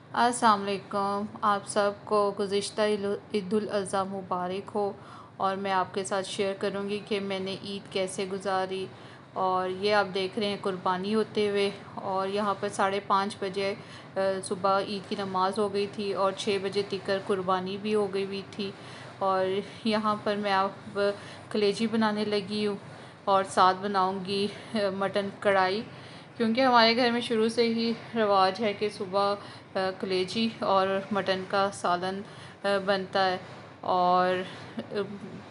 अस्सलाम वालेकुम। आप सबको गुज़िश्ता ईदुल अज़हा मुबारक हो। और मैं आपके साथ शेयर करूंगी कि मैंने ईद कैसे गुजारी। और ये आप देख रहे हैं कुर्बानी होते हुए। और यहाँ पर 5:30 बजे सुबह ईद की नमाज़ हो गई थी और 6 बजे तिकर कुर्बानी भी हो गई हुई थी। और यहाँ पर मैं अब कलेजी बनाने लगी हूँ और साथ बनाऊँगी मटन कढ़ाई, क्योंकि हमारे घर में शुरू से ही रवाज है कि सुबह कलेजी और मटन का सालन बनता है। और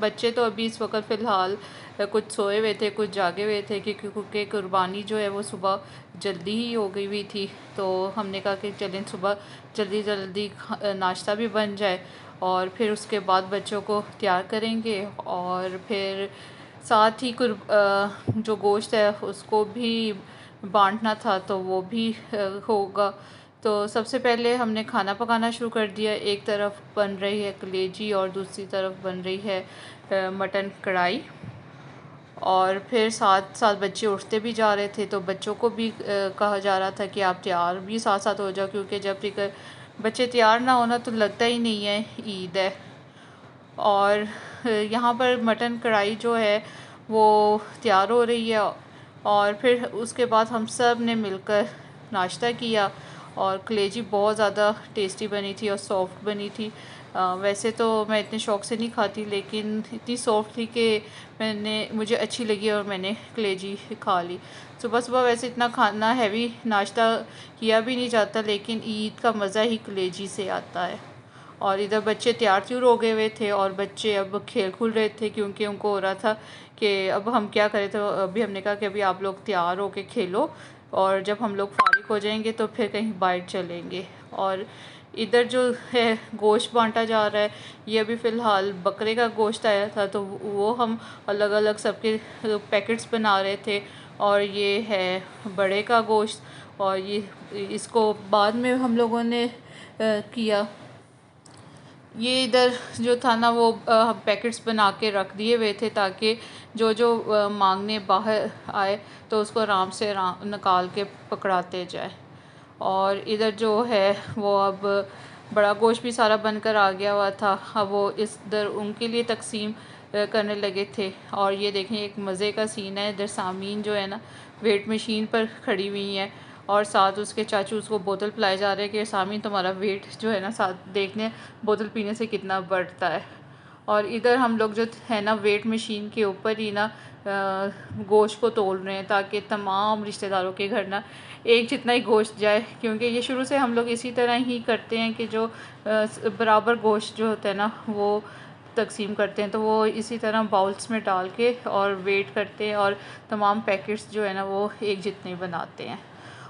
बच्चे तो अभी इस वक्त फ़िलहाल कुछ सोए हुए थे, कुछ जागे हुए थे, क्योंकि कुर्बानी जो है वो सुबह जल्दी ही हो गई हुई थी। तो हमने कहा कि चलें सुबह जल्दी जल्दी नाश्ता भी बन जाए और फिर उसके बाद बच्चों को तैयार करेंगे। और फिर साथ ही जो गोश्त है उसको भी बांटना था, तो वो भी होगा। तो सबसे पहले हमने खाना पकाना शुरू कर दिया। एक तरफ बन रही है कलेजी और दूसरी तरफ बन रही है मटन कढ़ाई। और फिर साथ साथ बच्चे उठते भी जा रहे थे, तो बच्चों को भी कहा जा रहा था कि आप तैयार भी साथ साथ हो जाओ, क्योंकि जब तक बच्चे तैयार ना होना तो लगता ही नहीं है ईद है। और यहाँ पर मटन कढ़ाई जो है वो तैयार हो रही है। और फिर उसके बाद हम सब ने मिलकर नाश्ता किया। और कलेजी बहुत ज़्यादा टेस्टी बनी थी और सॉफ्ट बनी थी। वैसे तो मैं इतने शौक़ से नहीं खाती, लेकिन इतनी सॉफ्ट थी कि मुझे अच्छी लगी और मैंने कलेजी खा ली। सुबह सुबह वैसे इतना खाना हैवी नाश्ता किया भी नहीं जाता, लेकिन ईद का मज़ा ही कलेजी से आता है। और इधर बच्चे तैयार त्यूर हो गए हुए थे और बच्चे अब खेल खुल रहे थे, क्योंकि उनको हो रहा था कि अब हम क्या करें। तो अभी हमने कहा कि अभी आप लोग तैयार हो के खेलो, और जब हम लोग फारिग हो जाएंगे तो फिर कहीं बाहर चलेंगे। और इधर जो है गोश्त बांटा जा रहा है। ये अभी फ़िलहाल बकरे का गोश्त आया था, तो वो हम अलग अलग सबके पैकेट्स बना रहे थे। और ये है बड़े का गोश्त, और ये इसको बाद में हम लोगों ने किया। ये इधर जो था ना वो हम पैकेट्स बना के रख दिए हुए थे, ताकि जो जो मांगने बाहर आए तो उसको आराम से निकाल के पकड़ाते जाए। और इधर जो है वो अब बड़ा गोश्त भी सारा बनकर आ गया हुआ था। अब वो इधर उनके लिए तकसीम करने लगे थे। और ये देखें एक मज़े का सीन है। इधर सामीन जो है ना वेट मशीन पर खड़ी हुई हैं, और साथ उसके चाचू उसको बोतल पिलाए जा रहे हैं कि सामीन तुम्हारा वेट जो है ना साथ देखने बोतल पीने से कितना बढ़ता है। और इधर हम लोग जो है ना वेट मशीन के ऊपर ही ना गोश्त को तोल रहे हैं, ताकि तमाम रिश्तेदारों के घर ना एक जितना ही गोश्त जाए। क्योंकि ये शुरू से हम लोग इसी तरह ही करते हैं कि जो बराबर गोश्त जो होता है ना वो तकसीम करते हैं। तो वो इसी तरह बाउल्स में डाल के और वेट करते हैं, और तमाम पैकेट्स जो है ना वो एक जितने बनाते हैं।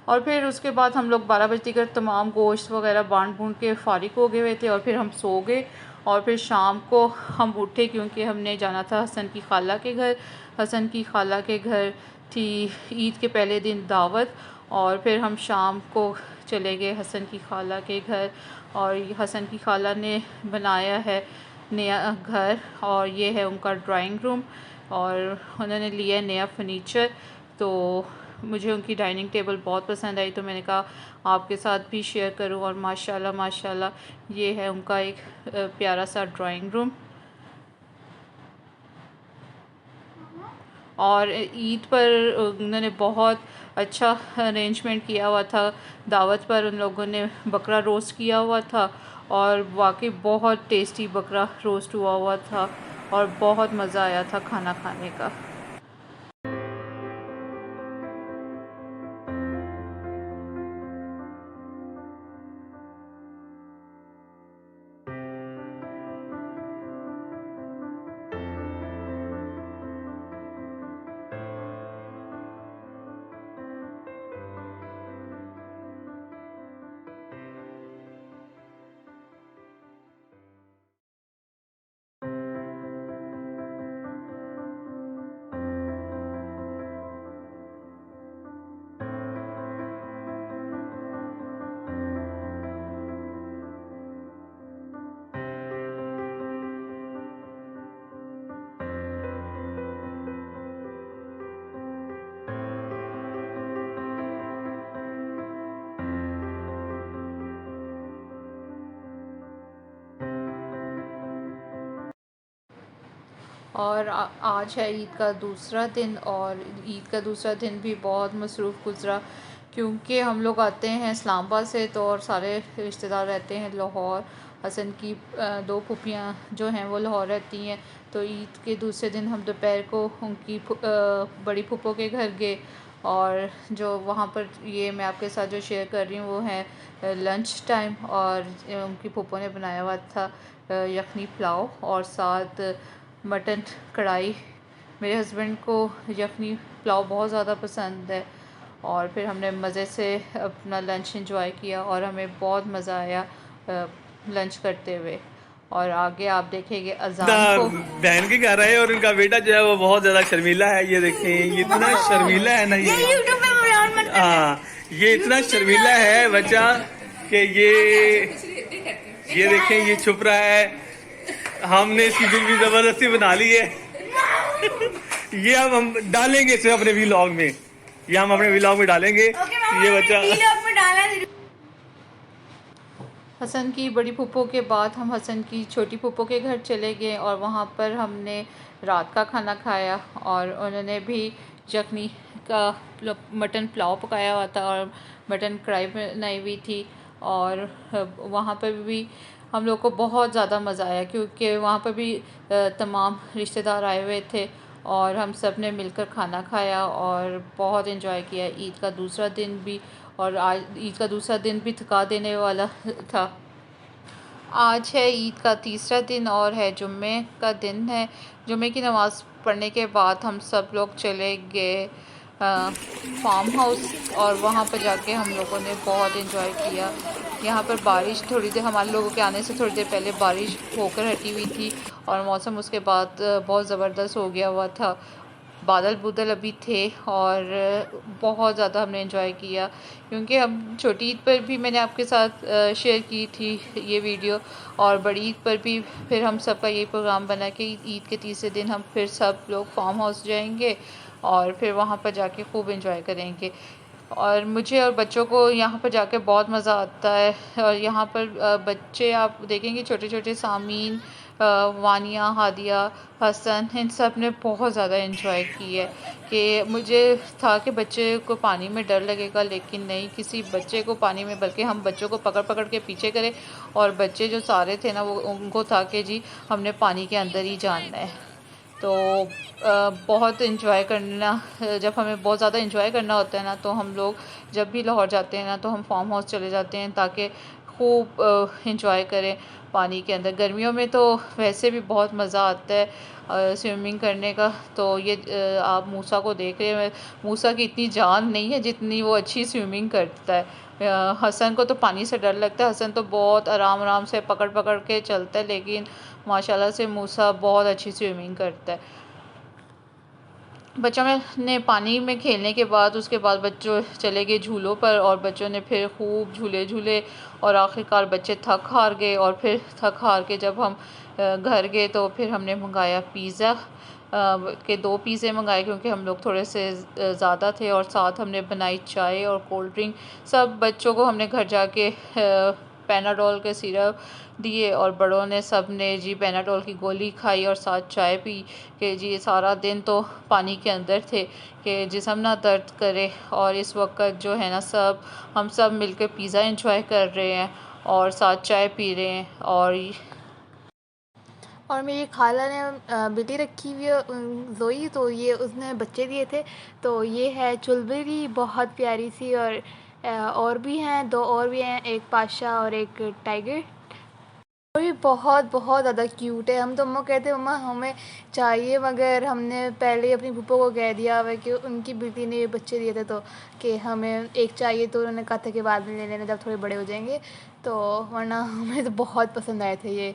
और फिर उसके बाद हम लोग 12 बजे तक तमाम गोश्त वगैरह बांट बूँट के फ़ारिग हो गए हुए थे, और फिर हम सो गए। और फिर शाम को हम उठे, क्योंकि हमने जाना था हसन की खाला के घर। हसन की खाला के घर थी ईद के पहले दिन दावत। और फिर हम शाम को चले गए हसन की खाला के घर। और हसन की खाला ने बनाया है नया घर, और ये है उनका ड्राइंग रूम। और उन्होंने लिया नया फर्नीचर। तो मुझे उनकी डाइनिंग टेबल बहुत पसंद आई, तो मैंने कहा आपके साथ भी शेयर करूं। और माशाल्लाह माशाल्लाह ये है उनका एक प्यारा सा ड्राइंग रूम। और ईद पर उन्होंने बहुत अच्छा अरेंजमेंट किया हुआ था। दावत पर उन लोगों ने बकरा रोस्ट किया हुआ था, और वाकई बहुत टेस्टी बकरा रोस्ट हुआ हुआ था, और बहुत मज़ा आया था खाना खाने का। और आज है ईद का दूसरा दिन, और ईद का दूसरा दिन भी बहुत मसरूफ़ गुज़रा, क्योंकि हम लोग आते हैं इस्लामाबाद से तो, और सारे रिश्तेदार रहते हैं लाहौर। हसन की दो फूफियाँ जो हैं वो लाहौर रहती हैं, तो ईद के दूसरे दिन हम दोपहर को उनकी बड़ी फूफो के घर गए। और जो वहाँ पर ये मैं आपके साथ जो शेयर कर रही हूँ वो है लंच टाइम, और उनकी फूफो ने बनाया हुआ था यखनी पुलाव और साथ मटन कढ़ाई। मेरे हस्बैंड को यखनी पुलाव बहुत ज़्यादा पसंद है, और फिर हमने मज़े से अपना लंच एंजॉय किया और हमें बहुत मज़ा आया लंच करते हुए। और आगे आप देखेंगे अजान को। बहन के घर आए और उनका बेटा जो है वो बहुत ज्यादा शर्मीला है। ये देखें, ये इतना शर्मीला है ना, ये यूट्यूब पे ब्लॉग मत। हाँ, ये इतना शर्मीला है बच्चा कि ये देखें, ये छुप रहा है। हमने इसकी भी जबरदस्ती बना ली है। ये अब हम डालेंगे इसे अपने व्लॉग में, ये हम अपने व्लॉग में डालेंगे। ये बच्चा हसन की बड़ी फूफो के बाद हम हसन की छोटी फूफो के घर चले गए, और वहाँ पर हमने रात का खाना खाया, और उन्होंने भी यखनी का मटन पुलाव पकाया हुआ था और मटन कढ़ाई बनाई हुई थी। और वहाँ पर भी हम लोग को बहुत ज़्यादा मज़ा आया, क्योंकि वहाँ पर भी तमाम रिश्तेदार आए हुए थे, और हम सब ने मिलकर खाना खाया और बहुत इन्जॉय किया। ईद का दूसरा दिन भी, और आज ईद का दूसरा दिन भी थका देने वाला था। आज है ईद का तीसरा दिन और है जुम्मे का दिन है। जुम्मे की नमाज़ पढ़ने के बाद हम सब लोग चले गए फार्म हाउस, और वहाँ पर जाके हम लोगों ने बहुत इन्जॉय किया। यहाँ पर बारिश थोड़ी देर, हमारे लोगों के आने से थोड़ी देर पहले बारिश होकर हटी हुई थी, और मौसम उसके बाद बहुत ज़बरदस्त हो गया हुआ था। बादल बुदल अभी थे, और बहुत ज़्यादा हमने एंजॉय किया, क्योंकि हम छोटी ईद पर भी मैंने आपके साथ शेयर की थी ये वीडियो, और बड़ी ईद पर भी फिर हम सब का यही प्रोग्राम बना कि ईद के तीसरे दिन हम फिर सब लोग फार्म हाउस जाएंगे और फिर वहाँ पर जाके खूब एंजॉय करेंगे। और मुझे और बच्चों को यहाँ पर जाके बहुत मज़ा आता है। और यहाँ पर बच्चे आप देखेंगे छोटे छोटे सामीन, वानिया, हादिया, हसन, इन सब ने बहुत ज़्यादा एंजॉय की है। कि मुझे था कि बच्चे को पानी में डर लगेगा, लेकिन नहीं, किसी बच्चे को पानी में, बल्कि हम बच्चों को पकड़ पकड़ के पीछे करें, और बच्चे जो सारे थे ना वो, उनको था कि जी हमने पानी के अंदर ही जाना है। तो बहुत इन्जॉय करना, जब हमें बहुत ज़्यादा इन्जॉय करना होता है ना, तो हम लोग जब भी लाहौर जाते हैं ना तो हम फार्म हाउस चले जाते हैं, ताकि खूब इन्जॉय करें पानी के अंदर। गर्मियों में तो वैसे भी बहुत मज़ा आता है स्विमिंग करने का। तो ये आप मूसा को देख रहे हैं, मूसा की इतनी जान नहीं है जितनी वो अच्छी स्विमिंग करता है। हसन को तो पानी से डर लगता है, हसन तो बहुत आराम आराम से पकड़ पकड़ के चलता है, लेकिन माशाल्लाह से मूसा बहुत अच्छी स्विमिंग करता है। बच्चों में ने पानी में खेलने के बाद, उसके बाद बच्चों चले गए झूलों पर, और बच्चों ने फिर खूब झूले झूले, और आखिरकार बच्चे थक हार गए। और फिर थक हार के जब हम घर गए तो फिर हमने मंगाया पिज़्ज़ा के 2 पिज़्ज़े मंगाए, क्योंकि हम लोग थोड़े से ज़्यादा थे, और साथ हमने बनाई चाय और कोल्ड ड्रिंक। सब बच्चों को हमने घर जाके पैनाडोल के सिरप दिए, और बड़ों ने सब ने जी पैनाडोल की गोली खाई और साथ चाय पी। कि जी सारा दिन तो पानी के अंदर थे कि जिस्म ना दर्द करे। और इस वक्त जो है ना, हम सब मिलकर पिज़्ज़ा एंजॉय कर रहे हैं और साथ चाय पी रहे हैं। और मेरी खाला ने बेटी रखी हुई है ज़ोई, तो ये उसने बच्चे दिए थे। तो ये है चुलबुली, बहुत प्यारी सी, और भी हैं, 2 और भी हैं, एक पाशा और एक टाइगर। और ये बहुत बहुत ज़्यादा क्यूट है। हम तो अम्मा कहते हैं मम्मा हमें चाहिए, मगर हमने पहले अपनी फूफो को कह दिया हुआ कि उनकी बेटी ने ये बच्चे दिए थे, तो कि हमें एक चाहिए, तो उन्होंने कहा था कि बाद में ले लेना जब थोड़े बड़े हो जाएंगे। तो वरना हमें तो बहुत पसंद आए थे ये